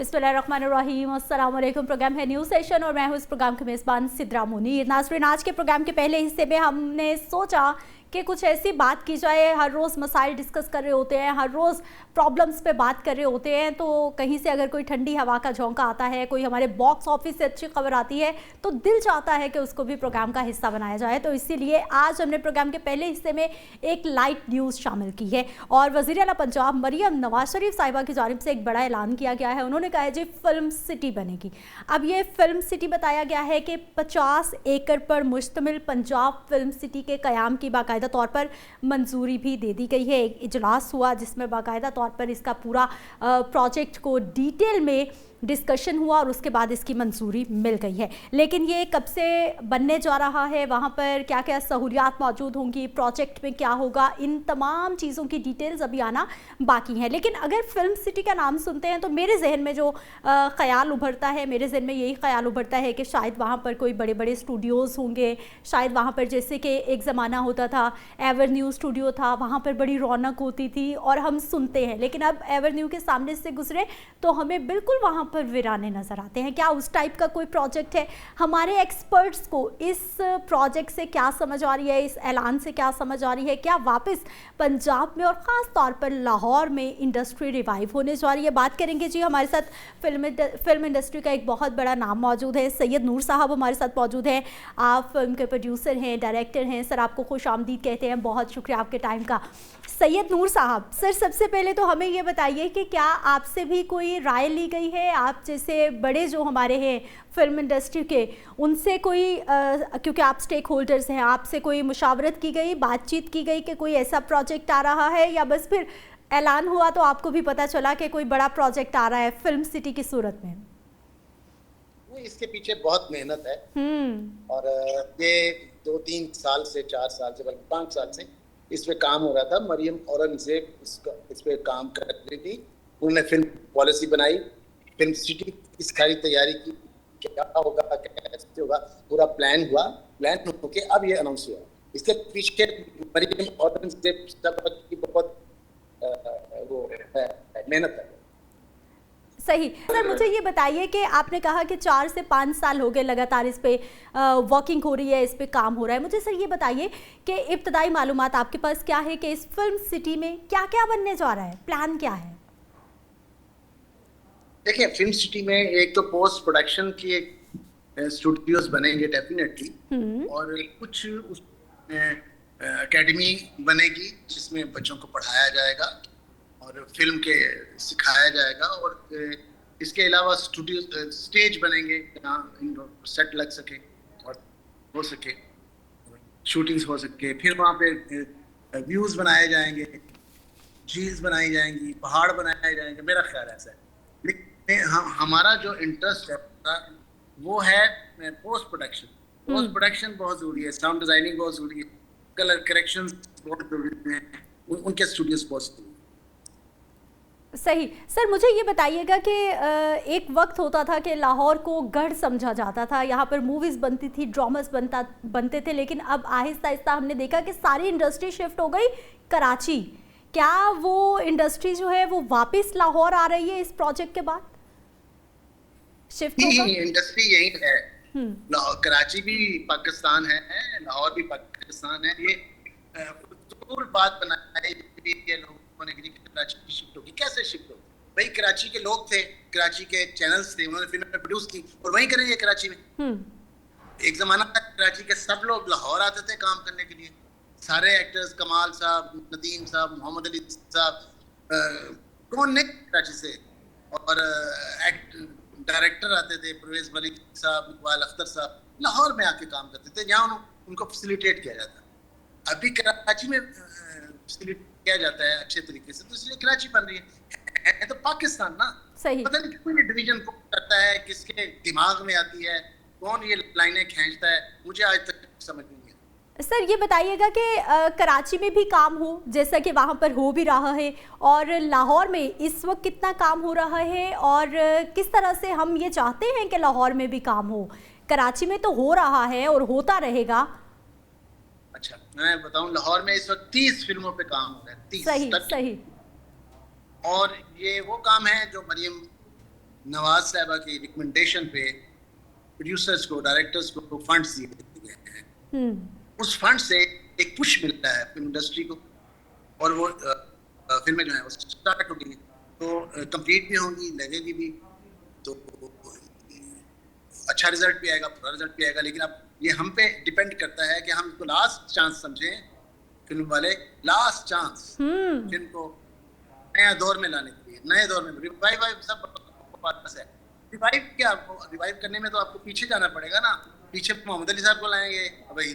बिस्मिल्लाहिर्रहमानिर्रहीम, अस्सलाम वालेकुम। प्रोग्राम है न्यूज़ सेशन और मैं हूँ इस प्रोग्राम के मेज़बान सिद्रा मुनीर। नाज़रीन, आज के प्रोग्राम के पहले हिस्से में हमने सोचा कि कुछ ऐसी बात की जाए। हर रोज़ मसाइल डिस्कस कर रहे होते हैं, हर रोज़ प्रॉब्लम्स पे बात कर रहे होते हैं, तो कहीं से अगर कोई ठंडी हवा का झोंका आता है, कोई हमारे बॉक्स ऑफिस से अच्छी खबर आती है, तो दिल चाहता है कि उसको भी प्रोग्राम का हिस्सा बनाया जाए। तो इसीलिए आज हमने प्रोग्राम के पहले हिस्से में एक लाइट न्यूज़ शामिल की है और वज़ीर आला पंजाब मरियम नवाज शरीफ साहिबा की जानिब से एक बड़ा ऐलान किया गया है। उन्होंने कहा है जी फिल्म सिटी बनेगी। अब ये फिल्म सिटी बताया गया है कि 50 एकड़ पर मुश्तमिल पंजाब फिल्म सिटी के क़याम की बाकायदा तौर पर मंजूरी भी दे दी गई है। एक इजलास हुआ जिसमें बाकायदा तौर पर इसका पूरा प्रोजेक्ट को डिटेल में डिस्कशन हुआ और उसके बाद इसकी मंजूरी मिल गई है। लेकिन ये कब से बनने जा रहा है, वहाँ पर क्या क्या सहूलियात मौजूद होंगी, प्रोजेक्ट में क्या होगा, इन तमाम चीज़ों की डिटेल्स अभी आना बाकी हैं। लेकिन अगर फिल्म सिटी का नाम सुनते हैं तो मेरे जहन में जो ख़याल उभरता है, मेरे जहन में यही ख़याल उभरता है कि शायद वहाँ पर कोई बड़े बड़े स्टूडियोज़ होंगे। शायद वहाँ पर जैसे कि एक ज़माना होता था, एवरन्यू स्टूडियो था, वहाँ पर बड़ी रौनक होती थी और हम सुनते हैं। लेकिन अब एवरन्यू के सामने से गुजरे तो हमें बिल्कुल वहाँ पर वीराने नज़र आते हैं। क्या उस टाइप का कोई प्रोजेक्ट है? हमारे एक्सपर्ट्स को इस प्रोजेक्ट से क्या समझ आ रही है, इस ऐलान से क्या समझ आ रही है? क्या वापस पंजाब में और ख़ास तौर पर लाहौर में इंडस्ट्री रिवाइव होने जा रही है? बात करेंगे जी। हमारे साथ फिल्म इंडस्ट्री का एक बहुत बड़ा नाम मौजूद है, सैयद नूर साहब हमारे साथ मौजूद हैं। आप फिल्म के प्रोड्यूसर हैं, डायरेक्टर हैं। सर, आपको खुश आमदीद कहते हैं, बहुत शुक्रिया आपके टाइम का। सैयद नूर साहब, सर सबसे पहले तो हमें ये बताइए कि क्या आपसे भी कोई राय ली गई है? आप जैसे बड़े जो हमारे हैं फिल्म इंडस्ट्री के, उनसे कोई क्योंकि आप स्टेक होल्डर्स हैं, आपसे कोई मुशावरत की गई, बातचीत की गई कि कोई ऐसा प्रोजेक्ट आ रहा है, या बस फिर ऐलान हुआ तो आपको भी पता चला कि कोई बड़ा प्रोजेक्ट आ रहा है फिल्म सिटी की सूरत में? इसके पीछे बहुत मेहनत है और ये 2-3 साल से 4 साल से बल्कि 5 साल से इस पे काम हो रहा था। मरियम औरंगजेब इस पे काम कर रही थी। उन्होंने फिल्म पॉलिसी बनाई, फिल्म सिटी की सारी तैयारी की, क्या होगा कैसे होगा, पूरा प्लान हुआ। प्लान होके अब ये अनाउंस हुआ। इसके पीछे मरियम औरंगजेब की बहुत वो मेहनत है। सही। सर, मुझे ये बताइए कि आपने कहा कि 4 से 5 साल हो गए लगातार इस पे वर्किंग हो रही है, इस पे काम हो रहा है। मुझे सर ये बताइए कि इब्तदाई मालूमात आपके पास क्या है कि इस फिल्म सिटी में क्या क्या बनने जा रहा है, प्लान क्या है? देखिए, फिल्म सिटी में एक तो पोस्ट प्रोडक्शन की एक स्टूडियोज बनेंगे डेफिनेटली, और कुछ उस एकेडमी बनेगी जिसमें बच्चों को पढ़ाया जाएगा और फिल्म के सिखाया जाएगा। और इसके अलावा स्टूडियो स्टेज बनेंगे जहाँ सेट लग सके और हो सके, शूटिंग्स हो सके। फिर वहाँ पे व्यूज बनाए जाएंगे, झील बनाई जाएंगी, पहाड़ बनाए जाएंगे। मेरा ख्याल ऐसा है। लेकिन हमारा जो इंटरेस्ट है वो है पोस्ट प्रोडक्शन। पोस्ट प्रोडक्शन बहुत जरूरी है, साउंड डिजाइनिंग बहुत जरूरी है, कलर करेक्शन बहुत जरूरी है, उनके स्टूडियोज बहुत जरूरी है। सही। सर, मुझे ये बताइएगा कि एक वक्त होता था कि लाहौर को गढ़ समझा जाता था, यहाँ पर मूवीज़ बनती थी, ड्रामास बनते थे, लेकिन अब आहिस्ता आहिस्ता हमने देखा कि सारी इंडस्ट्री शिफ्ट हो गई कराची। क्या वो इंडस्ट्री जो है वो वापस लाहौर आ रही है इस प्रोजेक्ट के बाद? शिफ्ट होगा? इंडस्ट्री यही है। कराची भी पाकिस्तान है, लाहौर भी पाकिस्तान है। ये बात बनाई लोगों ने कि कराची शिफ्ट होगी। कैसे शिफ्ट होगी भाई? कराची के लोग थे, कराची के चैनल्स थे, उन्होंने फिल्म प्रोड्यूस की और वहीं करेंगे कराची में। एक जमाना था कराची के सब लोग लाहौर आते थे काम करने के लिए। सारे एक्टर्स, कमाल साहब, नदीम साहब, मोहम्मद अली साहब, कौन नहीं कराची से, और डायरेक्टर आते थे, परवेज मलिक साहब, इकबाल अख्तर साहब, लाहौर में आके काम करते थे, जहाँ उनको फैसिलिटेट किया जाता। अभी कराची में फैसिलिटेट किया जाता है अच्छे तरीके से, तो इसलिए कराची बन रही है तो पाकिस्तान ना। सही। पता नहीं कोई डिवीजन करता है, किसके दिमाग में आती है, कौन ये लाइनें खींचता है, मुझे आज तक समझ नहीं है। सर, ये बताइएगा कि कराची में भी काम हो जैसा कि वहाँ पर हो भी रहा है, और लाहौर में इस वक्त कितना काम हो रहा है, और किस तरह से हम ये चाहते हैं कि लाहौर में भी काम हो? कराची में तो हो रहा है और होता रहेगा। अच्छा, मैं बताऊं, लाहौर में इस वक्त 30 फिल्मों पे काम हो रहा है, 30 सही तक। सही। और ये वो काम है जो मरियम नवाज साहबा की रिकमेंडेशन पे प्रोड्यूसर्स को, डायरेक्टर्स को फंड्स दिए गए हैं। उस फंड से एक पुश मिलता है फिल्म इंडस्ट्री को, और वो फिल्में जो है वो स्टार्ट होगी, तो कंप्लीट भी होंगी, लगेगी भी, तो अच्छा रिजल्ट भी आएगा, बुरा रिजल्ट भी आएगा। लेकिन अब ये हम पे डिपेंड करता है कि हम इसको लास्ट चांस समझें, फिल्म वाले लास्ट चांस फिल्म को नया दौर में लाने के लिए, नए दौर में रिवाइव सब पास है। रिवाइव क्या, रिवाइव करने में तो आपको पीछे जाना पड़ेगा ना, पीछे मोहम्मद अली साहब को लाएंगे,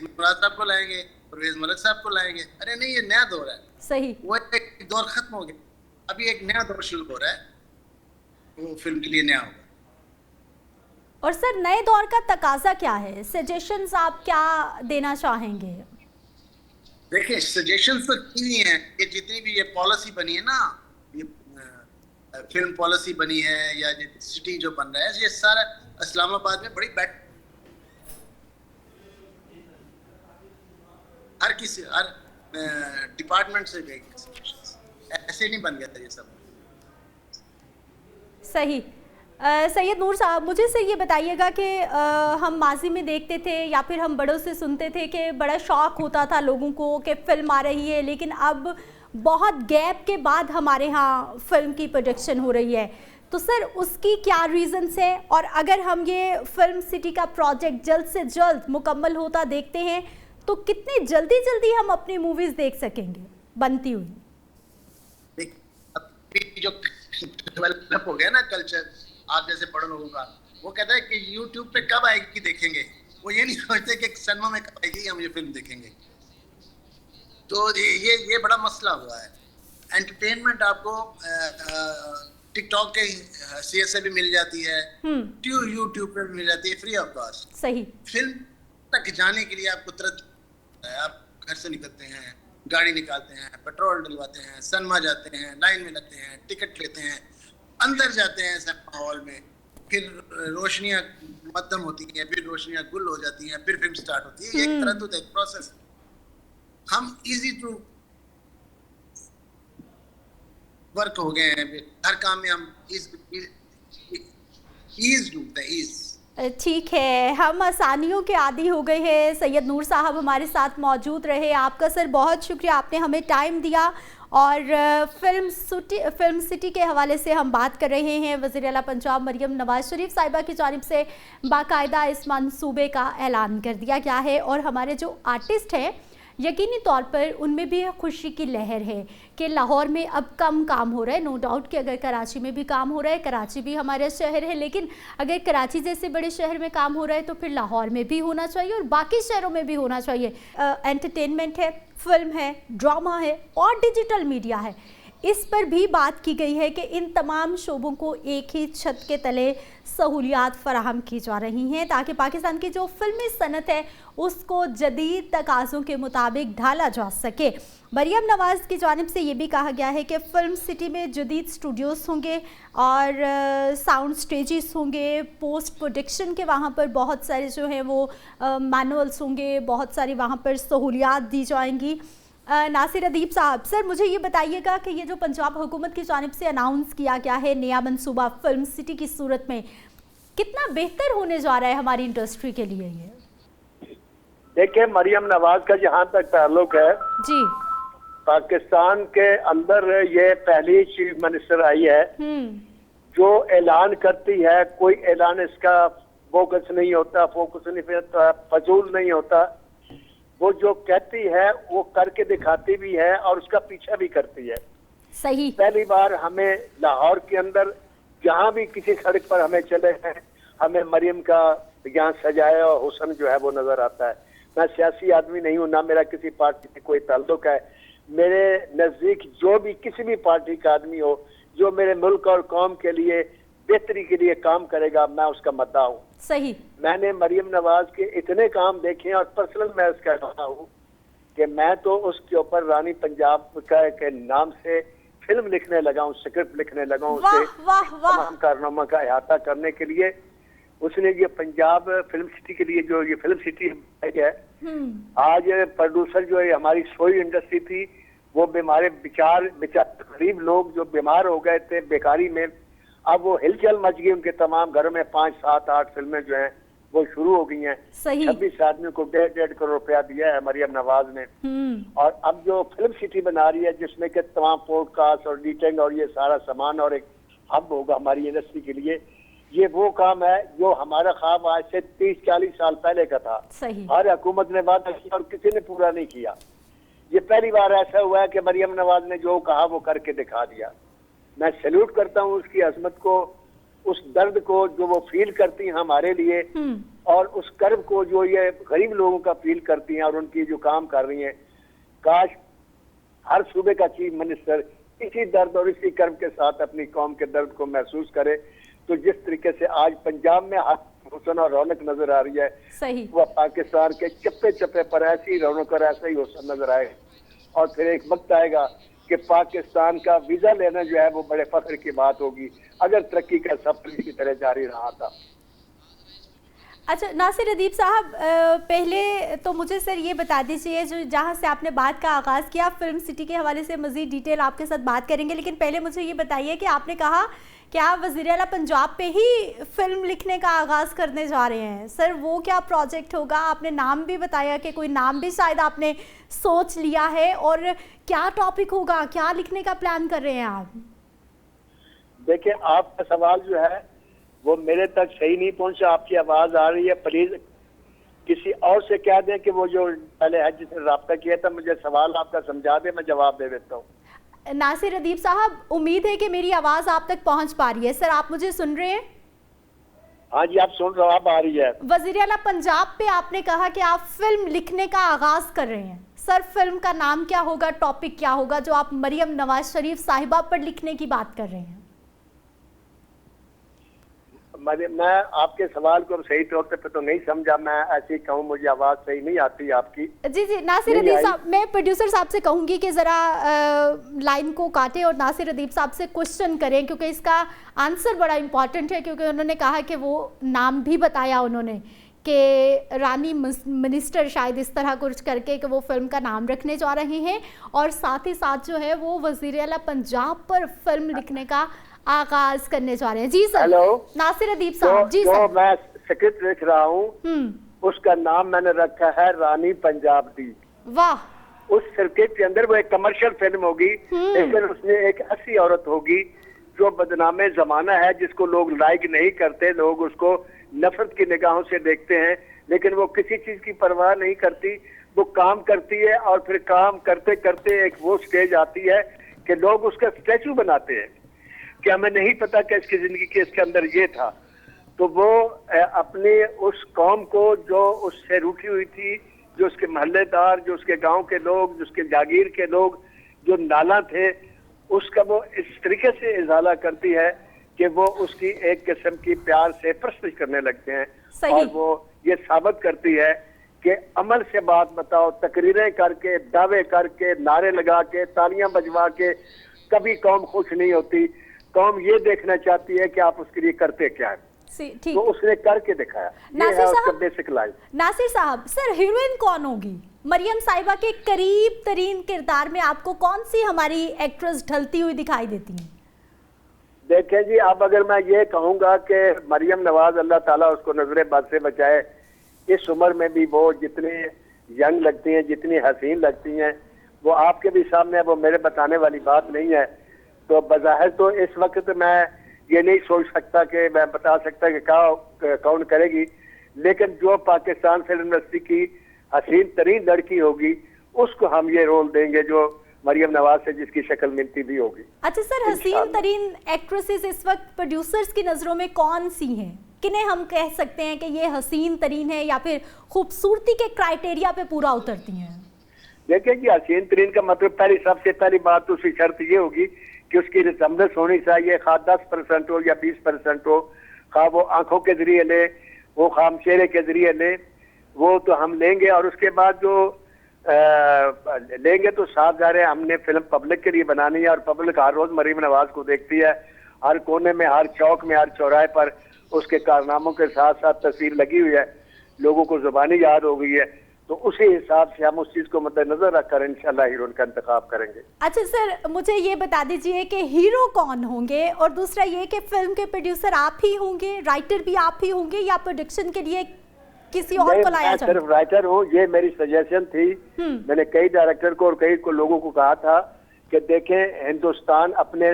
मुराद साहब को लाएंगे, परवेज मलिक साहब को लाएंगे। अरे नहीं, ये नया दौर है। सही, वो एक दौर खत्म हो गया, अभी एक नया दौर शुरू हो रहा है, वो फिल्म के लिए नया होगा। और सर नए दौर का तकाजा क्या है, सजेशंस आप क्या देना चाहेंगे? देखिए सजेशंस तो नहीं है, ये जितनी भी ये पॉलिसी बनी है ना, ये फिल्म पॉलिसी बनी है या सिटी जो बन रहा है, ये सारा इस्लामाबाद में बड़ी बैड, हर किसी हर डिपार्टमेंट से गए, ऐसे नहीं बन गया था ये सब। सही। सैयद नूर साहब, मुझे से ये बताइएगा कि हम माजी में देखते थे या फिर हम बड़ों से सुनते थे कि बड़ा शौक होता था लोगों को कि फ़िल्म आ रही है, लेकिन अब बहुत गैप के बाद हमारे यहाँ फ़िल्म की प्रोडक्शन हो रही है। तो सर उसकी क्या रीज़न्स है, और अगर हम ये फिल्म सिटी का प्रोजेक्ट जल्द से जल्द मुकम्मल होता देखते हैं तो कितनी जल्दी हम अपनी मूवीज़ देख सकेंगे बनती हुई? जो डेवलप हो गया ना कल्चर आप जैसे बड़े लोगों का, वो कहता है कि YouTube पे कब आएगी देखेंगे, वो ये नहीं सोचते कि सिनेमा में कब आएगी हम ये फिल्म देखेंगे। तो ये बड़ा मसला हुआ है। एंटरटेनमेंट आपको टिकटॉक के सीएस से भी मिल जाती है, YouTube पे भी मिल जाती है फ्री ऑफ कॉस्ट। सही। फिल्म तक जाने के लिए आपको तुरंत, आप घर से निकलते हैं, गाड़ी निकालते हैं, पेट्रोल डलवाते हैं, सिनेमा जाते हैं, लाइन में लगते हैं, टिकट लेते हैं, अंदर जाते हैं सिनेमा हॉल में, फिर रोशनियां मध्यम होती हैं, फिर रोशनियां गुल हो जाती हैं, फिर फिल्म स्टार्ट होती है। एक तरह तो एक प्रोसेस। हम इजी टू वर्क हो गए हैं, हर काम में हम ईज ढूंढते हैं, ईज। ठीक है, हम आसानियों के आदी हो गए हैं। सैयद नूर साहब हमारे साथ मौजूद रहे, आपका सर बहुत शुक्रिया, आपने हमें टाइम दिया। और फिल्म सिटी के हवाले से हम बात कर रहे हैं। वज़ीर आला पंजाब मरियम नवाज शरीफ साहिबा की जानिब से बाकायदा इस मंसूबे का ऐलान कर दिया गया है, और हमारे जो आर्टिस्ट हैं यकीनी तौर पर उनमें भी खुशी की लहर है कि लाहौर में अब कम काम हो रहा है। नो डाउट कि अगर कराची में भी काम हो रहा है, कराची भी हमारा शहर है, लेकिन अगर कराची जैसे बड़े शहर में काम हो रहा है तो फिर लाहौर में भी होना चाहिए और बाकी शहरों में भी होना चाहिए। एंटरटेनमेंट है, फिल्म है, ड्रामा है और डिजिटल मीडिया है, इस पर भी बात की गई है कि इन तमाम शोबों को एक ही छत के तले सहूलियात फराहम की जा रही हैं ताकि पाकिस्तान की जो फिल्मी सनत है उसको जदीद तकाज़ों के मुताबिक ढाला जा सके। मरियम नवाज़ की जानिब से ये भी कहा गया है कि फ़िल्म सिटी में जदीद स्टूडियोज़ होंगे और साउंड स्टेजेस होंगे, पोस्ट प्रोडक्शन के वहाँ पर बहुत सारे जो हैं वो मैनुअल्स होंगे, बहुत सारी वहाँ पर सहूलियात दी जाएंगी। नासिर अदीब साहब, सर मुझे ये बताइएगा कि ये जो पंजाब हुकूमत की जानिब से अनाउंस किया गया है नया मंसूबा फिल्म सिटी की सूरत में, कितना बेहतर होने जा रहा है हमारी इंडस्ट्री के लिए? ये देखिए, मरियम नवाज का जहाँ तक ताल्लुक है जी, पाकिस्तान के अंदर ये पहली चीफ मिनिस्टर आई है जो ऐलान करती है। कोई ऐलान इसका बोगस नहीं होता, फोकस नहीं होता, फजूल नहीं होता। वो जो कहती है वो करके दिखाती भी है और उसका पीछा भी करती है। सही। पहली बार हमें लाहौर के अंदर जहाँ भी किसी सड़क पर हमें चले हैं, हमें मरियम का यहाँ सजाया और हुस्न जो है वो नजर आता है। मैं सियासी आदमी नहीं हूँ, ना मेरा किसी पार्टी से कोई ताल्लुक है। मेरे नजदीक जो भी किसी भी पार्टी का आदमी हो जो मेरे मुल्क और कौम के लिए बेहतरी के लिए काम करेगा, मैं उसका मद्दा हूँ। सही। मैंने मरियम नवाज के इतने काम देखे और पर्सनल मैं उसका रहा हूँ कि मैं तो उसके ऊपर रानी पंजाब के नाम से फिल्म लिखने लगा हूँ, स्क्रिप्ट लिखने लगा हूँ उसके तमाम कारनामा का अहाता करने के लिए। उसने ये पंजाब फिल्म सिटी के लिए जो ये फिल्म सिटी है, आज प्रोड्यूसर जो है हमारी सोई इंडस्ट्री थी, वो बीमार बेचार गरीब लोग जो बीमार हो गए थे बेकारी में, अब वो हिलचल मच गई, उनके तमाम घरों में 5, 7, 8 फिल्में जो हैं वो शुरू हो गई हैं। सही। 26 आदमियों को 1.5 करोड़ रुपया दिया है मरियम नवाज ने। और अब जो फिल्म सिटी बना रही है जिसमें के तमाम पॉडकास्ट और मीटिंग और ये सारा सामान और एक हब होगा हमारी इंडस्ट्री के लिए, ये वो काम है जो हमारा ख्वाब आज से 30-40 साल पहले का था। सही। हर हुकूमत ने वादा किया और किसी ने पूरा नहीं किया। ये पहली बार ऐसा हुआ है कि मरियम नवाज ने जो कहा वो करके दिखा दिया। मैं सैल्यूट करता हूँ उसकी अजमत को, उस दर्द को जो वो फील करती हैं हमारे लिए, और उस कर्ब को जो ये गरीब लोगों का फील करती हैं और उनकी जो काम कर रही हैं। काश हर सूबे का चीफ मिनिस्टर इसी दर्द और इसी कर्ब के साथ अपनी कौम के दर्द को महसूस करे। तो जिस तरीके से आज पंजाब में हुसन और रौनक नजर आ रही है, सही। वह पाकिस्तान के चप्पे चप्पे पर ऐसी रौनक और ऐसा ही हुसन नजर आएगा। और फिर एक वक्त आएगा कि पाकिस्तान का वीजा लेना जो है वो बड़े फख्र की बात होगी, अगर तरक्की का सफर की तरह जारी रहा था। अच्छा नासिर अदीब साहब, पहले तो मुझे सर ये बता दीजिए, जो जहाँ से आपने बात का आगाज़ किया, फिल्म सिटी के हवाले से मज़ीद डिटेल आपके साथ बात करेंगे, लेकिन पहले मुझे ये बताइए कि आपने कहा कि आप वज़ीर आला पंजाब पे ही फिल्म लिखने का आगाज़ करने जा रहे हैं। सर वो क्या प्रोजेक्ट होगा? आपने नाम भी बताया कि कोई नाम भी शायद आपने सोच लिया है, और क्या टॉपिक होगा, क्या लिखने का प्लान कर रहे हैं आप? देखिए, आपका सवाल जो है वो मेरे तक सही नहीं पहुंचा। आपकी आवाज आ रही है, प्लीज किसी और से कह दें कि वो जो पहले है जिसने राब्ता किया था मुझे सवाल आपका समझा दे, मैं जवाब दे देता हूँ। नासिर अदीब साहब, उम्मीद है कि मेरी आवाज आप तक पहुंच पा रही है। सर आप मुझे सुन रहे हैं? हाँ जी, आप सुन रहे हो, आप आ रही है। वज़ीर आला पंजाब पे आपने कहा कि आप फिल्म लिखने का आगाज कर रहे हैं। सर फिल्म का नाम क्या होगा, टॉपिक क्या होगा जो आप मरियम नवाज शरीफ साहिबा पर लिखने की बात कर रहे हैं? मैं आपके सवाल को सही तौर पे तो नहीं समझा। मैं ऐसे कहूँ, मुझे आवाज सही नहीं आती आपकी। जी जी, नासिर अदीब साहब, मैं प्रोड्यूसर साहब से कहूंगी कि जरा लाइन को काटें और नासिर अदीब साहब से क्वेश्चन करें, क्योंकि इसका आंसर बड़ा इंपॉर्टेंट है। क्योंकि उन्होंने कहा कि वो नाम भी बताया उन्होंने कि रानी मिनिस्टर शायद इस तरह कुछ करके कि वो फिल्म का नाम रखने जा रहे हैं, और साथ ही साथ जो है वो वज़ीर आला पंजाब पर फिल्म लिखने का आगाज करने जा रहे हैं। जी सर। हेलो नासिर अदीब साहब। जी सर। मैं स्क्रिप्ट लिख रहा हूँ, उसका नाम मैंने रखा है रानी पंजाब दी। वाह। उस स्क्रिप्ट के अंदर वो एक कमर्शियल फिल्म होगी, लेकिन उसमें एक ऐसी औरत होगी जो बदनामे जमाना है, जिसको लोग लाइक नहीं करते, लोग उसको नफरत की निगाहों से देखते हैं, लेकिन वो किसी चीज की परवाह नहीं करती। वो काम करती है और फिर काम करते करते एक वो स्टेज आती है कि लोग उसका स्टैचू बनाते हैं कि हमें नहीं पता कि इसकी जिंदगी के इसके अंदर ये था। तो वो अपने उस कौम को जो उससे रूठी हुई थी, जो उसके मोहल्लेदार, जो उसके गांव के लोग, जो उसके जागीर के लोग, जो नाला थे, उसका वो इस तरीके से इजाला करती है कि वो उसकी एक किस्म की प्यार से परस्तिश करने लगते हैं। और वो ये साबित करती है कि अमल से बात बताओ, तकरीरें करके, दावे करके, नारे लगा के, तालियां बजवा के कभी कौम खुश नहीं होती। कौम ये देखना चाहती है कि आप उसके लिए करते क्या है। तो उसने करके दिखाया। नासिर साहब, बेसिक लाइन। नासिर साहब, सर हीरोइन कौन होगी? मरियम साहिबा के करीब तरीन किरदार में आपको कौन सी हमारी एक्ट्रेस ढलती हुई दिखाई देती है? देखें जी, अब अगर मैं ये कहूँगा कि मरियम नवाज, अल्लाह ताला उसको नजरे बद से बचाए, इस उम्र में भी वो जितनी यंग लगती हैं, जितनी हसीन लगती हैं, वो आपके भी सामने है, वो मेरे बताने वाली बात नहीं है। तो बज़ाहिर तो इस वक्त मैं ये नहीं सोच सकता कि मैं बता सकता कि कौन करेगी, लेकिन जो पाकिस्तान फिल्म इंडस्ट्री की हसीन तरीन लड़की होगी उसको हम ये रोल देंगे जो मरियम नवाज से जिसकी शक्ल मिलती भी होगी। अच्छा सर, हसीन तरीन एक्ट्रेसेस इस वक्त प्रोड्यूसर्स की नजरों में कौन सी हैं? किन्हें हम कह सकते हैं कि ये हसीन तरीन है या फिर खूबसूरती के क्राइटेरिया पे पूरा उतरती हैं? देखिए जी, हसीन तरीन का मतलब सबसे पहली बात तो उसकी शर्त ये होगी कि उसकी रिसम्बलेंस होनी चाहिए, खा 10% हो या 20% हो, खा वो आंखों के जरिए ले, वो खाम चेहरे के जरिए ले, वो तो हम लेंगे। और उसके बाद जो लेंगे तो साफ जा रहे हैं, हमने फिल्म पब्लिक के लिए बनानी है और पब्लिक हर रोज मरियम नवाज को देखती है, हर कोने में, हर चौक में, हर चौराहे पर उसके कारनामों के साथ साथ तस्वीर लगी हुई है, लोगों को जुबानी याद हो गई है। तो उसी हिसाब से हम उस चीज को मद्देनजर रखकर इंशाल्लाह हीरो का इंतखाब करेंगे। अच्छा सर, मुझे ये बता दीजिए कि हीरो कौन होंगे, और दूसरा ये कि फिल्म के प्रोड्यूसर आप ही होंगे, राइटर भी आप ही होंगे, या प्रोडक्शन के लिए किसी और को लाया जाए? सिर्फ राइटर हूँ, ये मेरी सजेशन थी। मैंने कई डायरेक्टर को और कई लोगों को कहा था कि देखें, हिंदुस्तान अपने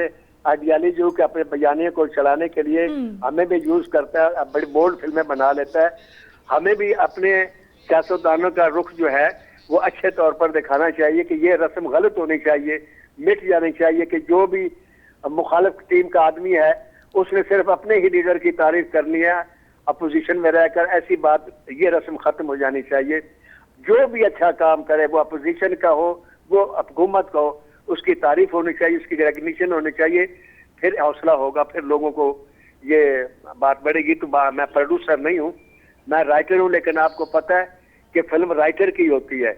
आइडियालॉजी के, अपने बयानिए को चलाने के लिए हमें भी यूज करता है, बड़ी बोल्ड फिल्में बना लेता है। हमें भी अपने सियासतदानों का रुख जो है वो अच्छे तौर पर दिखाना चाहिए कि ये रस्म गलत होनी चाहिए, मिट जानी चाहिए कि जो भी मुखालिफ टीम का आदमी है उसने सिर्फ अपने ही लीडर की तारीफ करनी है अपोजिशन में रहकर। ऐसी बात, ये रस्म खत्म हो जानी चाहिए। जो भी अच्छा काम करे, वो अपोजिशन का हो, वो हुकूमत का हो, उसकी तारीफ होनी चाहिए, उसकी रिकग्निशन होनी चाहिए। फिर हौसला होगा, फिर लोगों को ये बात बढ़ेगी। तो मैं प्रोड्यूसर नहीं हूँ, मैं राइटर हूँ, लेकिन आपको पता है कि फिल्म राइटर की होती है।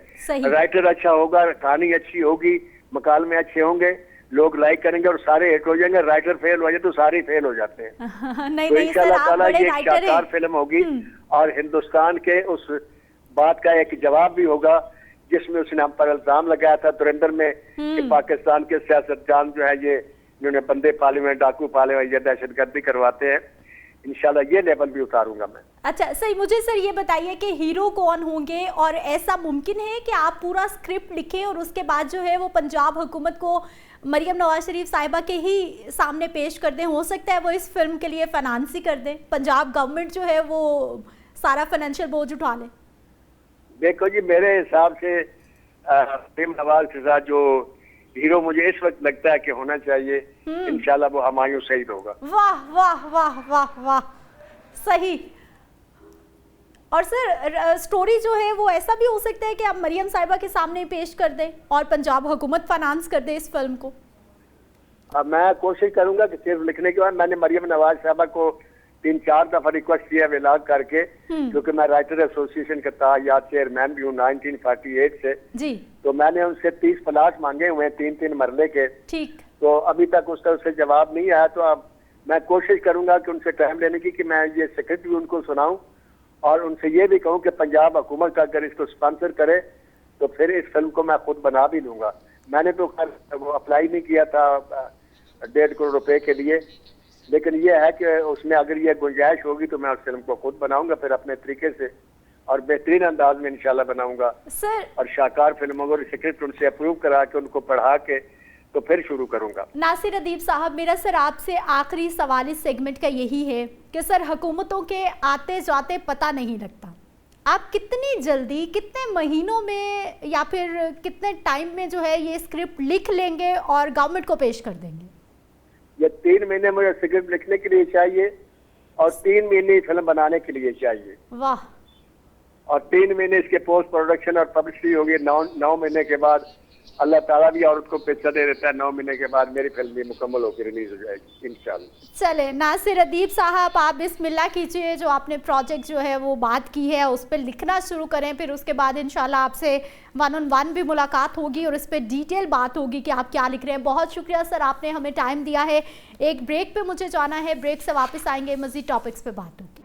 राइटर अच्छा होगा, कहानी अच्छी होगी, मकालमे अच्छे होंगे, लोग लाइक करेंगे और सारे हिट हो जाएंगे। राइटर फेल हो जाए तो सारे फेल हो जाते हैं। नहीं, तो नहीं, इंशाल्लाह ताला ये एक शानदार फिल्म होगी और हिंदुस्तान के उस बात का एक जवाब भी होगा जिसमें उसने हम पर इल्जाम लगाया था धुरंधर में कि पाकिस्तान के सियासतदान जो है ये इन्होंने बंदे पाले हुए, डाकू पाले हुए, ये दहशतगर्दी करवाते हैं। इंशाल्लाह ये लेवल भी उतारूंगा मैं। अच्छा सही, मुझे सर ये बताइए कि हीरो कौन होंगे, और ऐसा मुमकिन है कि आप पूरा स्क्रिप्ट लिखें और उसके बाद जो है वो पंजाब हुकूमत को मरियम नवाज शरीफ साहिबा के ही सामने पेश कर दें? हो सकता है वो इस फिल्म के लिए फाइनेंस ही कर दें, पंजाब गवर्नमेंट जो है वो सारा फाइनेंशियल बोझ उठा ले। देखो जी, मेरे हिसाब से मरियम नवाज के साथ जो हीरो मुझे इस वक्त लगता है कि होना चाहिए, इंशाल्लाह वो हुमायूं सईद होगा। वाह वाह वाह वाह वाह, सही। और सर स्टोरी जो है वो ऐसा भी हो सकता है कि आप मरियम साहिबा के सामने पेश कर दें और पंजाब हुकूमत फाइनेंस कर दे इस फिल्म को? मैं कोशिश करूंगा कि सिर्फ लिखने के बाद, मैंने मरियम नवाज साहिबा को 3-4 दफा रिक्वेस्ट किया विलाग करके, क्योंकि मैं राइटर एसोसिएशन का तायात चेयरमैन भी हूँ 1948 से जी। तो मैंने उनसे 30 प्लाट मांगे हुए 3-3 मरले के। ठीक। तो अभी तक उसका उससे जवाब नहीं आया। तो अब मैं कोशिश करूंगा कि उनसे टाइम लेने की, कि मैं ये स्क्रिप्ट भी उनको सुनाऊं और उनसे ये भी कहूं कि पंजाब हुकूमत का अगर इसको स्पॉन्सर करे तो फिर इस फिल्म को मैं खुद बना भी लूंगा। मैंने तो वो अप्लाई नहीं किया था 1.5 करोड़ रुपए के लिए, लेकिन ये है कि उसमें अगर ये गुंजाइश होगी तो मैं उस फिल्म को खुद बनाऊंगा, फिर अपने तरीके से और बेहतरीन अंदाज में इंशाल्लाह बनाऊंगा सर। और शाहकार फिल्मों को स्क्रिप्ट उनसे अप्रूव करा के उनको पढ़ा के तो फिर शुरू करूंगा। नासिर अदीब साहब, मेरा सर आपसे आखिरी सवाल इस सेगमेंट का यही है कि सर हुकूमतों के आते जाते पता नहीं लगता, आप कितनी जल्दी, कितने महीनों में या फिर कितने टाइम में जो है ये स्क्रिप्ट लिख लेंगे और गवर्नमेंट को पेश कर देंगे? ये 3 महीने मुझे स्क्रिप्ट लिखने के लिए चाहिए और 3 महीने फिल्म बनाने के लिए चाहिए। वाह। और 3 महीने इसके पोस्ट प्रोडक्शन और पब्लिसिटी होगी। 9 महीने के बाद अल्लाह ताला भी औरत को पैसा दे देता है, 9 महीने के बाद मेरी फिल्म भी मुकम्मल होकर रिलीज हो जाएगी इंशाल्लाह। चले नासिर अदीब साहब, आप बिस्मिल्लाह कीजिए, जो आपने प्रोजेक्ट जो है वो बात की है उस पर लिखना शुरू करें, फिर उसके बाद इंशाल्लाह आपसे 1-on-1 भी मुलाकात होगी और इस पर डिटेल बात होगी कि आप क्या लिख रहे हैं। बहुत शुक्रिया सर, आपने हमें टाइम दिया है। एक ब्रेक पे मुझे जाना है, ब्रेक से वापस आएंगे, मज़ीद टॉपिक्स पे बात होगी।